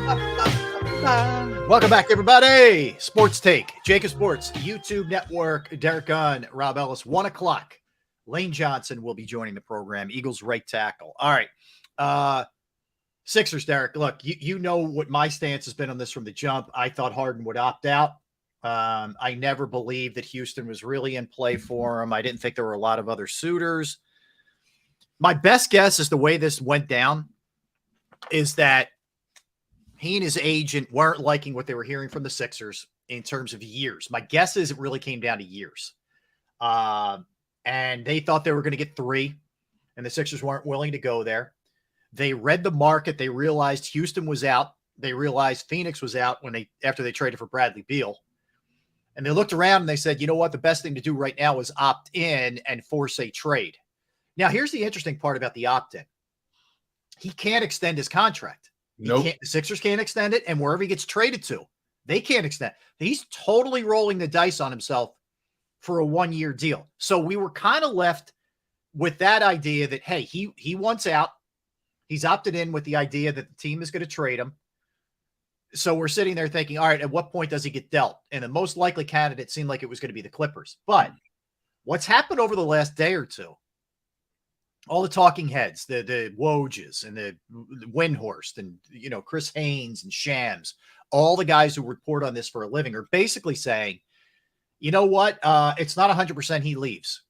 Welcome back, everybody. Sports Take, JAKIB Sports, YouTube Network. Derek Gunn, Rob Ellis, 1 o'clock. Lane Johnson will be joining the program. Eagles right tackle. All right. Sixers, Derek. Look, you know what my stance has been on this from the jump. I thought Harden would opt out. I never believed that Houston was really in play for him. I didn't think there were a lot of other suitors. My best guess is the way this went down is that he and his agent weren't liking what they were hearing from the Sixers in terms of years. My guess is it really came down to years. And they thought they were going to get 3, and the Sixers weren't willing to go there. They read the market. They realized Houston was out. They realized Phoenix was out after they traded for Bradley Beal. And they looked around and they said, you know what? The best thing to do right now is opt in and force a trade. Now, here's the interesting part about the opt-in. He can't extend his contract. Nope. The Sixers can't extend it, and wherever he gets traded to, they can't extend. He's totally rolling the dice on himself for a 1-year deal. So we were kind of left with that idea that, hey, he wants out. He's opted in with the idea that the team is going to trade him. So we're sitting there thinking, all right, at what point does he get dealt? And the most likely candidate seemed like it was going to be the Clippers. But what's happened over the last day or two, all the talking heads, the Wojs and the Windhorst and, Chris Haynes and Shams, all the guys who report on this for a living are basically saying, you know what? It's not 100% he leaves.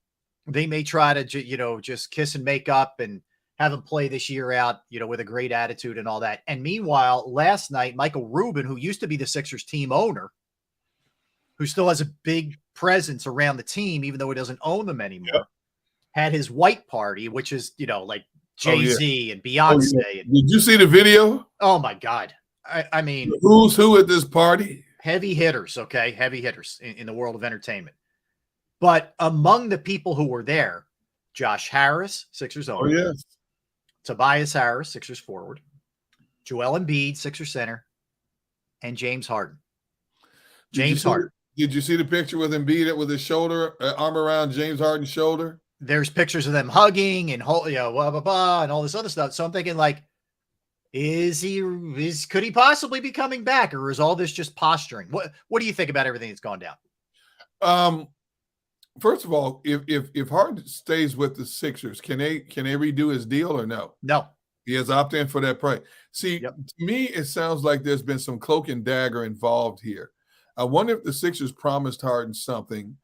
They may try to, just kiss and make up and have him play this year out, with a great attitude and all that. And meanwhile, last night, Michael Rubin, who used to be the Sixers team owner, who still has a big presence around the team, even though he doesn't own them anymore, had his white party, which is, like Jay-Z and Beyonce. Did you see the video? Oh, my God. I mean, who's who at this party? Heavy hitters, okay? Heavy hitters in the world of entertainment. But among the people who were there, Josh Harris, Sixers owner. Oh, yes. Tobias Harris, Sixers forward. Joel Embiid, Sixers center. And James Harden. James Harden. Did you see the picture with Embiid with his shoulder, arm around James Harden's shoulder? There's pictures of them hugging and blah, blah, blah, and all this other stuff. So I'm thinking, like, could he possibly be coming back, or is all this just posturing? What do you think about everything that's gone down? First of all, if Harden stays with the Sixers, can they redo his deal or no? No. He has opted in for that price. See, to me, it sounds like there's been some cloak and dagger involved here. I wonder if the Sixers promised Harden something,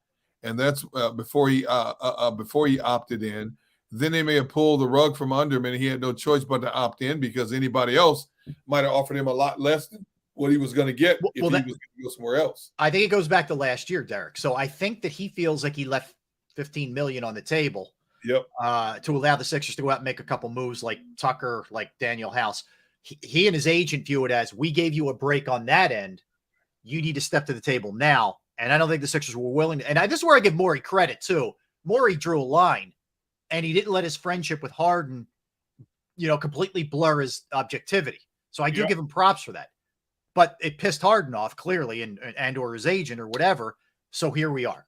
and that's before he opted in. Then they may have pulled the rug from under him, and he had no choice but to opt in because anybody else might have offered him a lot less than what he was going to get if he was going to go somewhere else. I think it goes back to last year, Derek. So I think that he feels like he left $15 million on the table to allow the Sixers to go out and make a couple moves like Tucker, like Daniel House. He and his agent view it as, we gave you a break on that end. You need to step to the table now. And I don't think the Sixers were willing to. And this is where I give Morey credit, too. Morey drew a line, and he didn't let his friendship with Harden, completely blur his objectivity. So I do give him props for that. But it pissed Harden off, clearly, and or his agent or whatever. So here we are.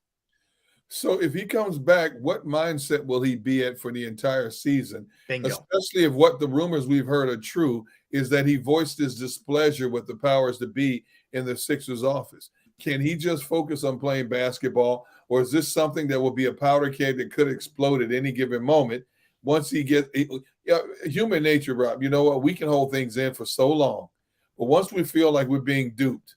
So if he comes back, what mindset will he be at for the entire season? Bingo. Especially if what the rumors we've heard are true, is that he voiced his displeasure with the powers that be in the Sixers office. Can he just focus on playing basketball, or is this something that will be a powder keg that could explode at any given moment once he gets human nature, Rob? You know what? We can hold things in for so long. But once we feel like we're being duped,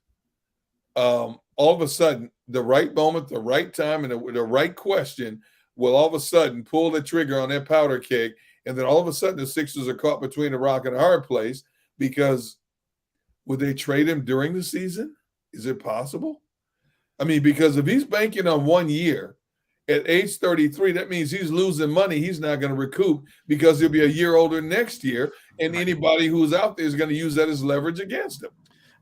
all of a sudden, the right moment, the right time, and the right question will all of a sudden pull the trigger on that powder keg. And then all of a sudden, the Sixers are caught between a rock and a hard place, because would they trade him during the season? Is it possible? I mean, because if he's banking on 1 year at age 33, that means he's losing money he's not going to recoup, because he'll be a year older next year, and anybody who's out there is going to use that as leverage against him.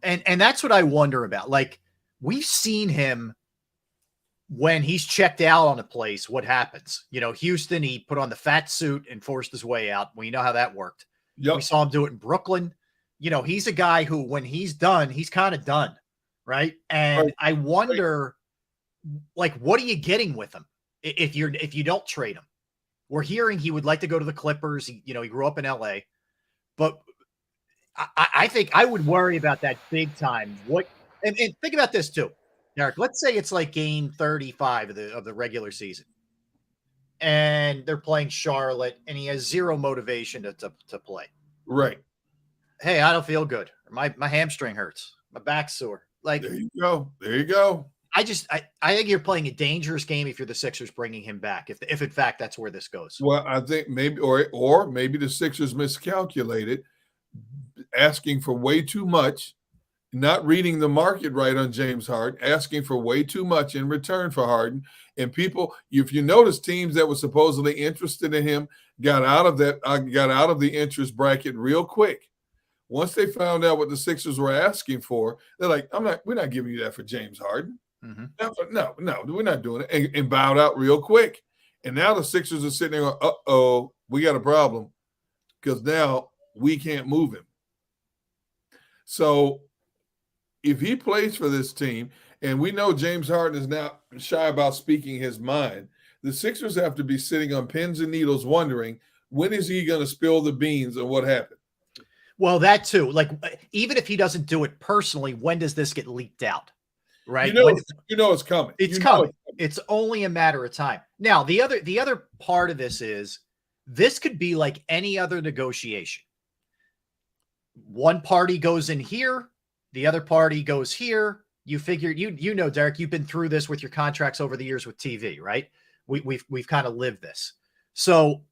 And that's what I wonder about. Like, we've seen him when he's checked out on a place, what happens? Houston, he put on the fat suit and forced his way out. We know how that worked. We saw him do it in Brooklyn. He's a guy who, when he's done, he's kind of done, right? And I wonder, like, what are you getting with him if you don't trade him? We're hearing he would like to go to the Clippers. He grew up in LA, but I think I would worry about that big time. And think about this too, Derek. Let's say it's like game 35 of the regular season, and they're playing Charlotte, and he has zero motivation to play. Right. Hey, I don't feel good. My hamstring hurts. My back's sore. Like, there you go. There you go. I think you're playing a dangerous game if you're the Sixers bringing him back. If in fact that's where this goes. Well, I think maybe or maybe the Sixers miscalculated, asking for way too much, not reading the market right on James Harden, asking for way too much in return for Harden. And people, if you notice, teams that were supposedly interested in him got out of the interest bracket real quick. Once they found out what the Sixers were asking for, they're like, we're not giving you that for James Harden. Mm-hmm. No, we're not doing it. And bowed out real quick. And now the Sixers are sitting there going, uh-oh, we got a problem because now we can't move him. So if he plays for this team, and we know James Harden is now shy about speaking his mind, the Sixers have to be sitting on pins and needles wondering, when is he going to spill the beans and what happened? Well, that too. Like, even if he doesn't do it personally, when does this get leaked out? Right? You know it's coming. It's coming. It's only a matter of time. Now, the other part of this is this could be like any other negotiation. One party goes in here, the other party goes here. You figure, Derek, you've been through this with your contracts over the years with TV, right? We've kind of lived this. So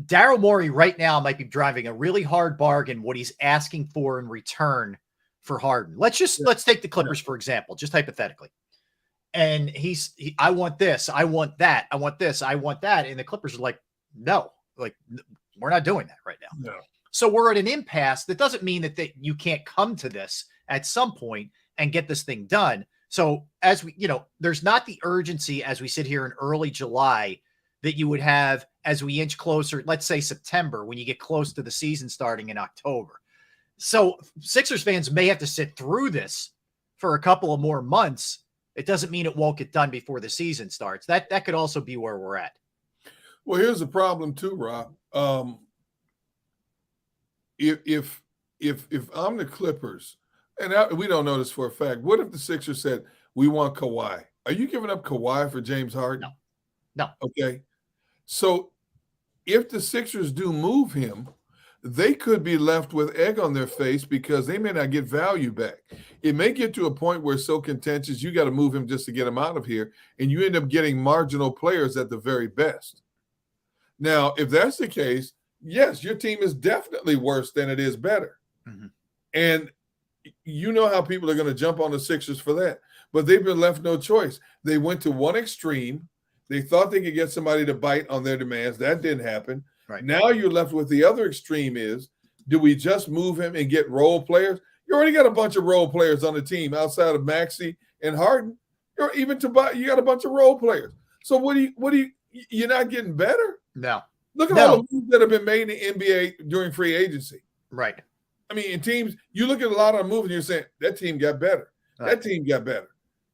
Daryl Morey right now might be driving a really hard bargain what he's asking for in return for Harden. Let's take the Clippers, for example, just hypothetically. And I want this, I want that, I want this, I want that. And the Clippers are like, no, like, we're not doing that right now. No. So we're at an impasse. That doesn't mean that you can't come to this at some point and get this thing done. So as we, there's not the urgency as we sit here in early July that you would have as we inch closer, let's say September, when you get close to the season starting in October. So Sixers fans may have to sit through this for a couple of more months. It doesn't mean it won't get done before the season starts. That could also be where we're at. Well, here's the problem too, Rob. If I'm the Clippers, and we don't know this for a fact, what if the Sixers said, we want Kawhi? Are you giving up Kawhi for James Harden? No. Okay. So if the Sixers do move him, they could be left with egg on their face because they may not get value back. It may get to a point where it's so contentious, you got to move him just to get him out of here, and you end up getting marginal players at the very best. Now, if that's the case, yes, your team is definitely worse than it is better. Mm-hmm. And you know how people are going to jump on the Sixers for that. But they've been left no choice. They went to one extreme. They thought they could get somebody to bite on their demands. That didn't happen. Right. Now you're left with the other extreme is, do we just move him and get role players? You already got a bunch of role players on the team outside of Maxey and Harden. You got a bunch of role players. So you're not getting better? No. Look at all the moves that have been made in the NBA during free agency. Right. I mean, in teams, you look at a lot of moves and you're saying, that team got better. Right. That team got better.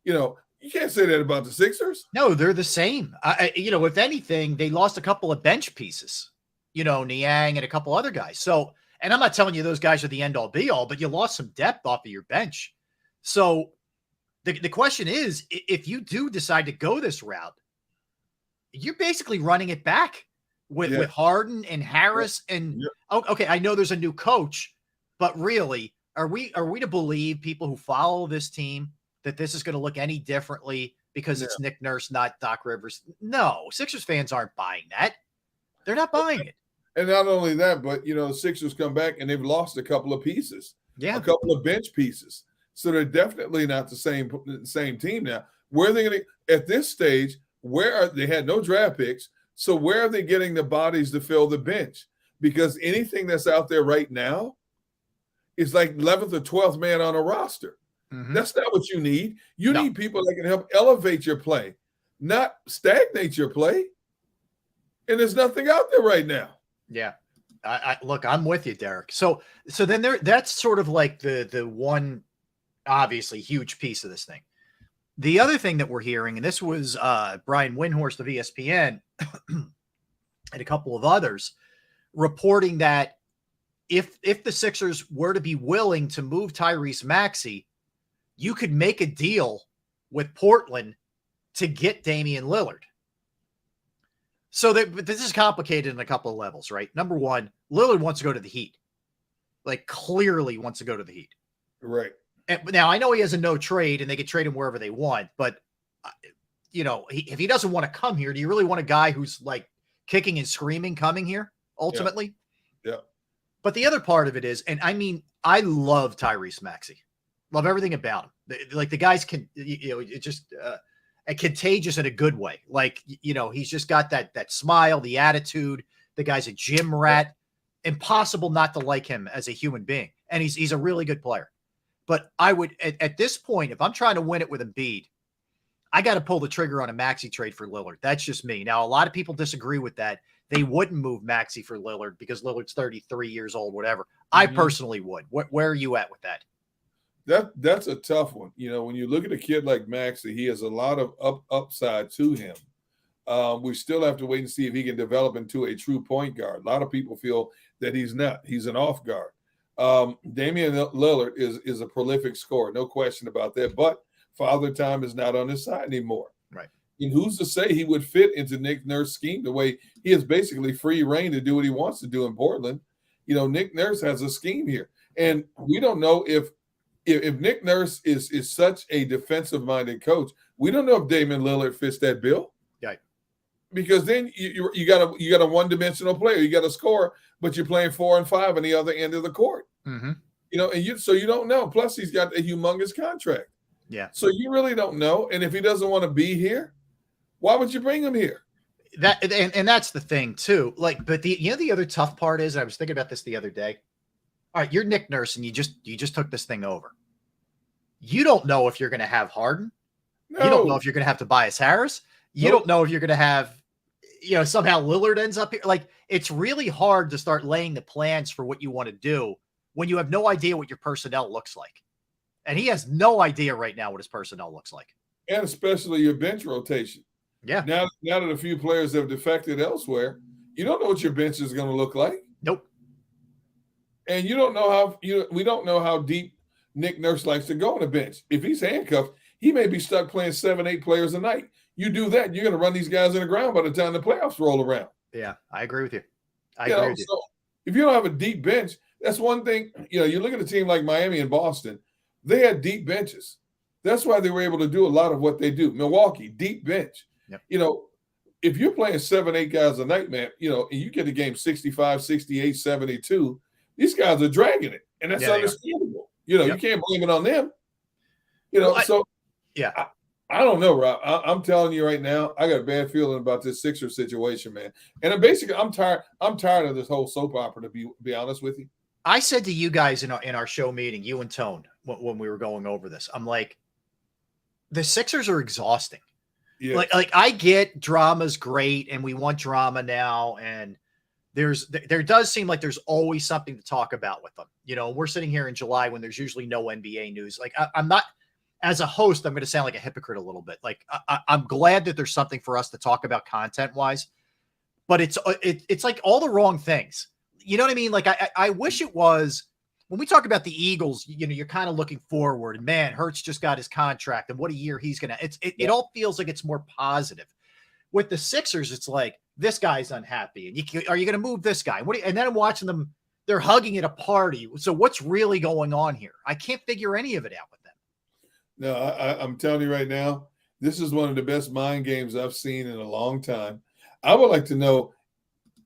You can't say that about the Sixers. No, they're the same. If anything, they lost a couple of bench pieces, Niang and a couple other guys. So, and I'm not telling you those guys are the end all be all, but you lost some depth off of your bench. So the question is, if you do decide to go this route, you're basically running it back with Harden and Harris. And okay, I know there's a new coach, but really, are we to believe, people who follow this team, that this is going to look any differently because it's Nick Nurse, not Doc Rivers? No, Sixers fans aren't buying that. They're not buying it. And not only that, but the Sixers come back and they've lost a couple of pieces, a couple of bench pieces. So they're definitely not the same team now. Where are they going to, at this stage, they had no draft picks. So where are they getting the bodies to fill the bench? Because anything that's out there right now is like 11th or 12th man on a roster. Mm-hmm. That's not what you need. You need people that can help elevate your play, not stagnate your play. And there's nothing out there right now. Yeah. Look, I'm with you, Derek. So then that's sort of like the one obviously huge piece of this thing. The other thing that we're hearing, and this was Brian Windhorst of ESPN and a couple of others reporting that if the Sixers were to be willing to move Tyrese Maxey, you could make a deal with Portland to get Damian Lillard. So this is complicated in a couple of levels, right? Number one, Lillard wants to go to the Heat. Like, clearly wants to go to the Heat. Right. And now, I know he has a no trade and they can trade him wherever they want, but, you know, if he doesn't want to come here, do you really want a guy who's like kicking and screaming coming here ultimately? Yeah. But the other part of it is, and I mean, I love Tyrese Maxey. Love everything about him. Like, the guy's it's just contagious in a good way. Like, you know, he's just got that smile, the attitude. The guy's a gym rat. Impossible not to like him as a human being. And he's a really good player. But I would, at this point, if I'm trying to win it with Embiid, I got to pull the trigger on a Maxey trade for Lillard. That's just me. Now, a lot of people disagree with that. They wouldn't move Maxey for Lillard because Lillard's 33 years old, whatever. I personally would. Where are you at with that? That's a tough one. You know, when you look at a kid like Maxey, he has a lot of upside to him. We still have to wait and see if he can develop into a true point guard. A lot of people feel that he's not. He's an off guard. Damian Lillard is a prolific scorer, no question about that. But Father Time is not on his side anymore. Right. And who's to say he would fit into Nick Nurse's scheme the way he has basically free reign to do what he wants to do in Portland? You know, Nick Nurse has a scheme here. And we don't know if Nick Nurse is such a defensive-minded coach, we don't know if Damian Lillard fits that bill. Right. Because then you got a one-dimensional player. You got a scorer, but you're playing 4 and 5 on the other end of the court. Mm-hmm. You know, and you don't know. Plus, he's got a humongous contract. Yeah. So you really don't know. And if he doesn't want to be here, why would you bring him here? And that's the thing too. Like, but the other tough part is, I was thinking about this the other day. All right, you're Nick Nurse and you just took this thing over. You don't know if you're going to have Harden. No. You don't know if you're going to have Tobias Harris. You don't know if you're going to have, you know, somehow Lillard ends up here. Like, it's really hard to start laying the plans for what you want to do when you have no idea what your personnel looks like. And he has no idea right now what his personnel looks like. And especially your bench rotation. Yeah. Now that a few players have defected elsewhere, you don't know what your bench is going to look like. Nope. And we don't know how deep Nick Nurse likes to go on the bench. If he's handcuffed, he may be stuck playing 7-8 players a night. You do that, you're going to run these guys in the ground by the time the playoffs roll around. Yeah, I agree with you. I agree with you. So if you don't have a deep bench, that's one thing. You know, you look at a team like Miami and Boston, they had deep benches. That's why they were able to do a lot of what they do. Milwaukee, deep bench. Yep. You know, if you're playing 7-8 guys a night, man, you know, and you get the game 65, 68, 72, these guys are dragging it. And that's understandable. You know, you can't blame it on them. You know, I don't know, Rob. I'm telling you right now, I got a bad feeling about this Sixers situation, man. And I'm tired of this whole soap opera, to be honest with you. I said to you guys in our show meeting, you and Tone, when we were going over this, I'm like, the Sixers are exhausting. Yeah. Like I get drama's great and we want drama now. And there does seem like there's always something to talk about with them. You know, we're sitting here in July when there's usually no NBA news. Like I'm not, as a host, I'm going to sound like a hypocrite a little bit. Like I'm glad that there's something for us to talk about content wise, but it's like all the wrong things. You know what I mean? Like I wish it was, when we talk about the Eagles, you know, you're kind of looking forward, and man, Hurts just got his contract and what a year he's going to, it all feels like it's more positive. With the Sixers, it's like, this guy's unhappy. And are you going to move this guy? And then I'm watching them, they're hugging at a party. So what's really going on here? I can't figure any of it out with them. No, I'm telling you right now, this is one of the best mind games I've seen in a long time. I would like to know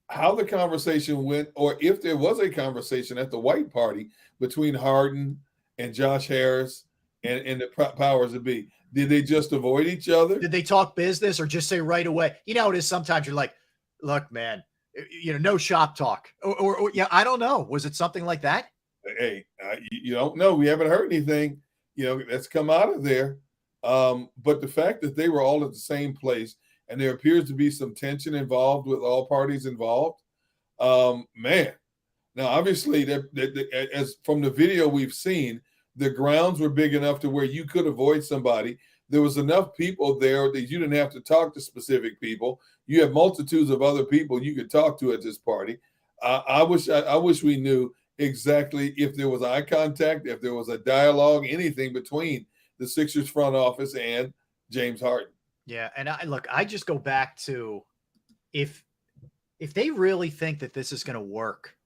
how the conversation went, or if there was a conversation at the white party between Harden and Josh Harris and the powers that be. Did they just avoid each other? Did they talk business or just say right away? You know, it is sometimes you're like, look, man, you know, no shop talk. Or yeah, I don't know. Was it something like that? Hey, you don't know. We haven't heard anything, you know, that's come out of there. But the fact that they were all at the same place and there appears to be some tension involved with all parties involved, man. Now, obviously, as from the video we've seen, the grounds were big enough to where you could avoid somebody. There was enough people there that you didn't have to talk to specific people. You have multitudes of other people you could talk to at this party. I wish we knew exactly if there was eye contact, if there was a dialogue, anything between the Sixers front office and James Harden. Yeah, and I just go back to if they really think that this is going to work,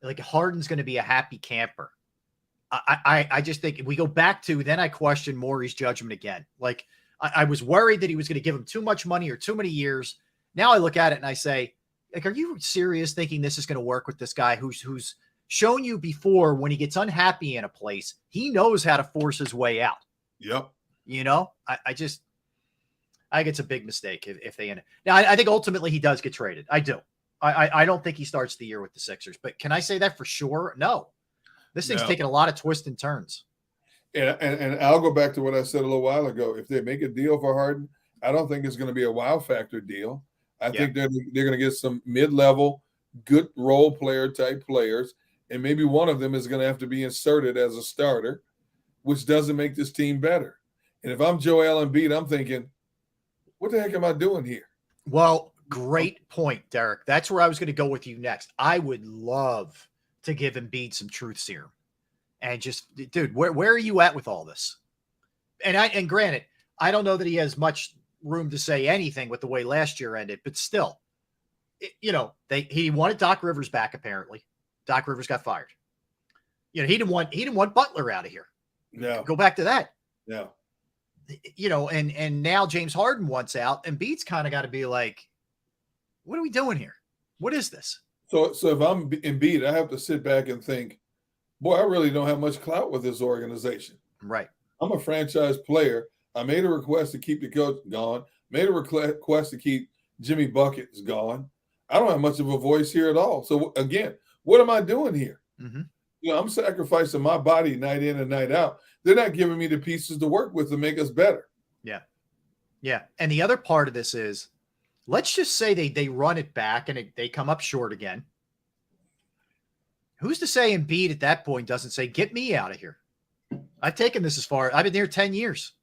like Harden's going to be a happy camper. I just think if we go back to, then I question Morey's judgment again. Like I was worried that he was going to give him too much money or too many years. Now I look at it and I say, like, are you serious thinking this is going to work with this guy who's shown you before when he gets unhappy in a place, he knows how to force his way out. Yep. You know, I think it's a big mistake if they end it. Now, I think ultimately he does get traded. I do. I don't think he starts the year with the Sixers, but can I say that for sure? No. This thing's taking a lot of twists and turns. And I'll go back to what I said a little while ago. If they make a deal for Harden, I don't think it's going to be a wow factor deal. I think they're going to get some mid-level, good role player type players, and maybe one of them is going to have to be inserted as a starter, which doesn't make this team better. And if I'm Joel Embiid, I'm thinking, what the heck am I doing here? Well, great point, Derek. That's where I was going to go with you next. I would love to give Embiid some truth serum and just, dude, where are you at with all this? And granted, I don't know that he has much room to say anything with the way last year ended, but still, he wanted Doc Rivers back. Apparently, Doc Rivers got fired. He didn't want Butler out of here. No, go back to that. No. And now James Harden wants out, and Embiid's kind of got to be like, what are we doing here? What is this? So if I'm Embiid, I have to sit back and think, boy, I really don't have much clout with this organization. Right. I'm a franchise player. I made a request to keep the coach gone, made a request to keep Jimmy Buckets gone. I don't have much of a voice here at all. So again, what am I doing here? Mm-hmm. I'm sacrificing my body night in and night out. They're not giving me the pieces to work with to make us better. Yeah. Yeah. And the other part of this is, let's just say they run it back and they come up short again. Who's to say Embiid at that point doesn't say, get me out of here? I've taken this as far. I've been there 10 years.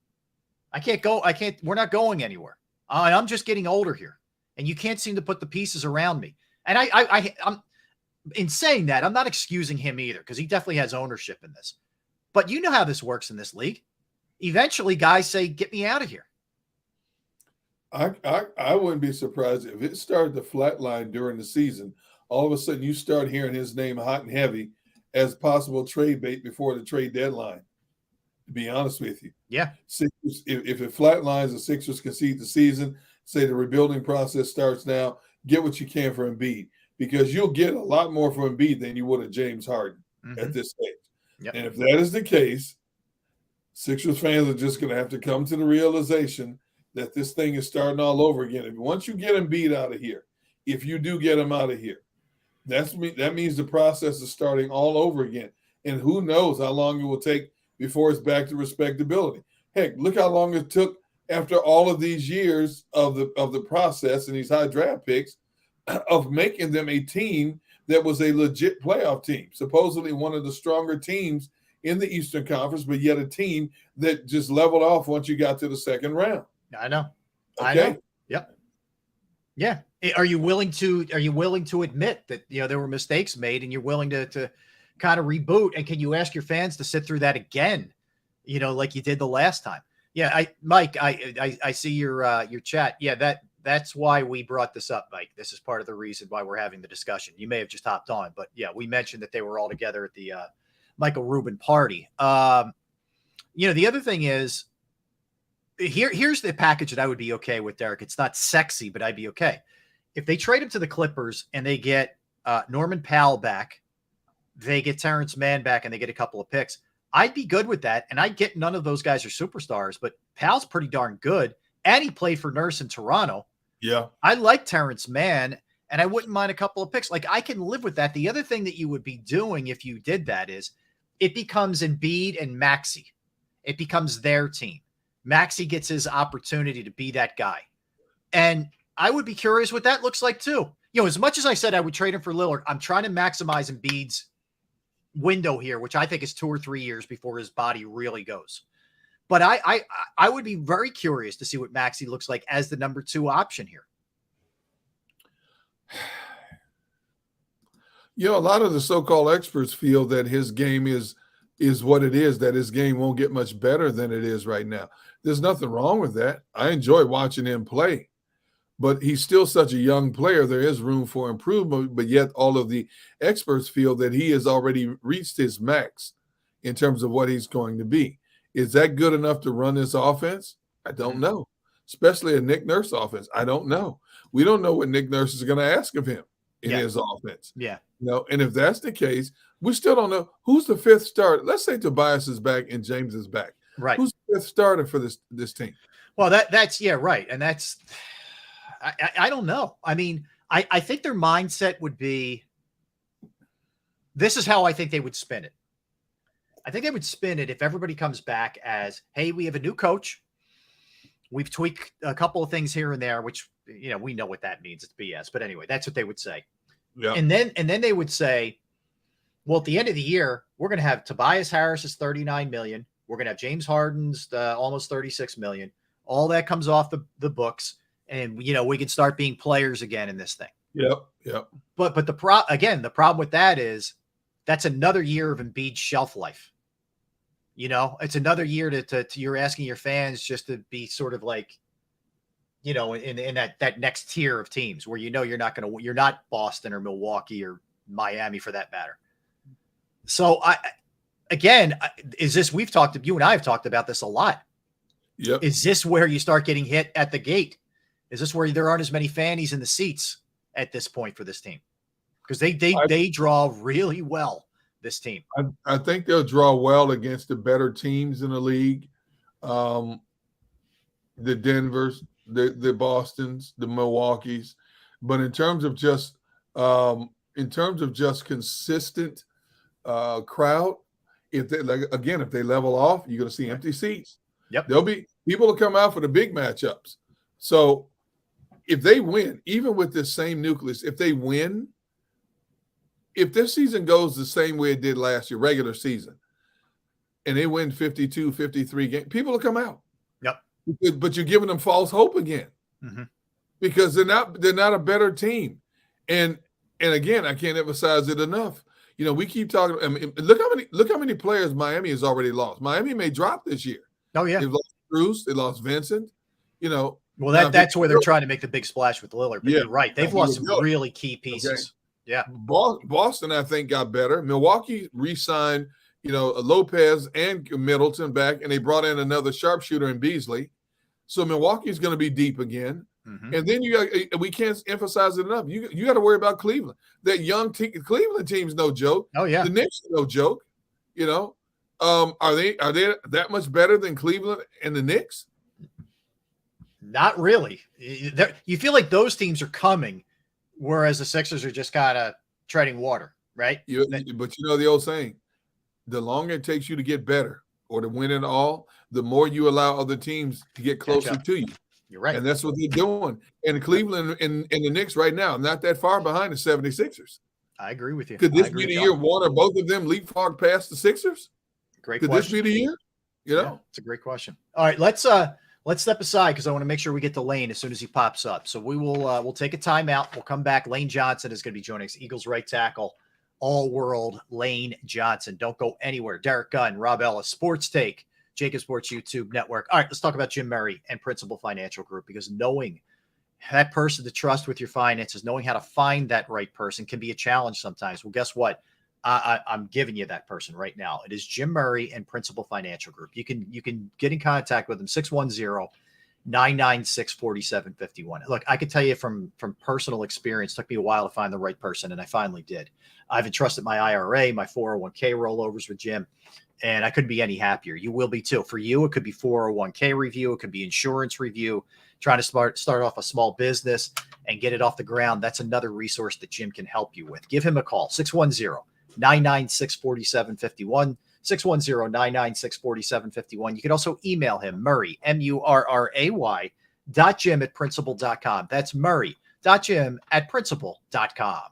I can't go. We're not going anywhere. I'm just getting older here. And you can't seem to put the pieces around me. And I'm in saying that, I'm not excusing him either, because he definitely has ownership in this. But you know how this works in this league. Eventually, guys say, get me out of here. I wouldn't be surprised if it started to flatline during the season. All of a sudden, you start hearing his name hot and heavy as possible trade bait before the trade deadline, to be honest with you. Yeah. Sixers, if it flatlines, the Sixers concede the season, say the rebuilding process starts now, get what you can for Embiid, because you'll get a lot more for Embiid than you would at James Harden at this stage. Yep. And if that is the case, Sixers fans are just going to have to come to the realization that this thing is starting all over again. And once you get Embiid out of here, if you do get him out of here, that means the process is starting all over again. And who knows how long it will take before it's back to respectability. Heck, look how long it took after all of these years of the process and these high draft picks of making them a team that was a legit playoff team, supposedly one of the stronger teams in the Eastern Conference, but yet a team that just leveled off once you got to the second round. I know. Okay. I know. Yep. Yeah. Are you willing to admit that, there were mistakes made, and you're willing to kind of reboot? And can you ask your fans to sit through that again, like you did the last time? Yeah. Mike, I see your chat. Yeah. That's why we brought this up, Mike. This is part of the reason why we're having the discussion. You may have just hopped on, but yeah, we mentioned that they were all together at the Michael Rubin party. The other thing is, here's the package that I would be okay with, Derek. It's not sexy, but I'd be okay. If they trade him to the Clippers and they get Norman Powell back, they get Terrence Mann back, and they get a couple of picks, I'd be good with that. And I get none of those guys are superstars, but Powell's pretty darn good. And he played for Nurse in Toronto. Yeah. I like Terrence Mann, and I wouldn't mind a couple of picks. Like, I can live with that. The other thing that you would be doing if you did that is it becomes Embiid and Maxey. It becomes their team. Maxey gets his opportunity to be that guy. And I would be curious what that looks like too. As much as I said I would trade him for Lillard, I'm trying to maximize Embiid's window here, which I think is 2 or 3 years before his body really goes. But I would be very curious to see what Maxey looks like as the number 2 option here. You know, a lot of the so-called experts feel that his game is what it is, that his game won't get much better than it is right now. There's nothing wrong with that. I enjoy watching him play, but he's still such a young player. There is room for improvement, but yet all of the experts feel that he has already reached his max in terms of what he's going to be. Is that good enough to run this offense? I don't know, especially a Nick Nurse offense. I don't know. We don't know what Nick Nurse is going to ask of him in his offense. Yeah. You know, and if that's the case, we still don't know who's the fifth starter. Let's say Tobias is back and James is back. Right. Who's the fifth starter for this team? Well, that's right. And that's I don't know. I mean, I think their mindset would be, this is how I think they would spin it. I think they would spin it if everybody comes back as, hey, we have a new coach. We've tweaked a couple of things here and there, which, you know, we know what that means. It's BS. But anyway, that's what they would say. Yeah. And then they would say, well, at the end of the year, we're going to have Tobias Harris's $39 million. We're going to have James Harden's almost $36 million. All that comes off the books. And, you know, we can start being players again in this thing. Yep. But the problem with that is that's another year of Embiid's shelf life. You know, it's another year to you're asking your fans just to be sort of like, you know, in that next tier of teams where, you know, you're not Boston or Milwaukee or Miami for that matter. So is this, you and I have talked about this a lot. Yep. Is this where you start getting hit at the gate? Is this where there aren't as many fannies in the seats at this point for this team? Because they draw really well, this team. I think they'll draw well against the better teams in the league. The Denvers, the Bostons, the Milwaukees. But in terms of just consistent crowd, if they level off, you're going to see empty seats. Yep. There'll be people to come out for the big matchups. So if they win, even with this same nucleus, if they win, if this season goes the same way it did last year, regular season, and they win 52, 53 games, people will come out. Yep. But you're giving them false hope again, because they're not a better team. And again, I can't emphasize it enough. You know, we keep talking. I mean, look how many players Miami has already lost. Miami may drop this year. Oh yeah, they've lost Bruce, they lost Vincent. You know, well that's where they're trying to make the big splash with Lillard. But you're right, they've lost some really key pieces. Okay. Yeah, Boston, I think, got better. Milwaukee re-signed, you know, Lopez and Middleton back, and they brought in another sharpshooter in Beasley. So Milwaukee's going to be deep again. And then we can't emphasize it enough. You got to worry about Cleveland. That young Cleveland team's no joke. Oh yeah, the Knicks are no joke. You know, are they that much better than Cleveland and the Knicks? Not really. You feel like those teams are coming, whereas the Sixers are just kind of treading water, right? But you know the old saying, the longer it takes you to get better or to win it all, the more you allow other teams to get closer to you. You're right. And that's what they're doing. And Cleveland and the Knicks right now, not that far behind the 76ers. I agree with you. Could this be the year one or both of them leapfrog past the Sixers? Great question. Could this be the year? You know? Yeah, it's a great question. All right, let's step aside because I want to make sure we get to Lane as soon as he pops up. So we'll take a timeout. We'll come back. Lane Johnson is going to be joining us, Eagles right tackle, all-world Lane Johnson. Don't go anywhere. Derek Gunn, Rob Ellis, Sports Take, JAKIB Sports YouTube Network. All right, let's talk about Jim Murray and Principal Financial Group, because knowing that person to trust with your finances, knowing how to find that right person can be a challenge sometimes. Well, guess what? I'm giving you that person right now. It is Jim Murray and Principal Financial Group. You can get in contact with them, 610-996-4751. Look, I can tell you from personal experience, it took me a while to find the right person, and I finally did. I've entrusted my IRA, my 401k rollovers with Jim, and I couldn't be any happier. You will be too. For you, it could be 401k review. It could be insurance review, trying to start off a small business and get it off the ground. That's another resource that Jim can help you with. Give him a call, 610-996-4751, 610-996-4751. You can also email him, Murray, MURRAY, .Jim@principal.com. That's Murray.Jim@principal.com.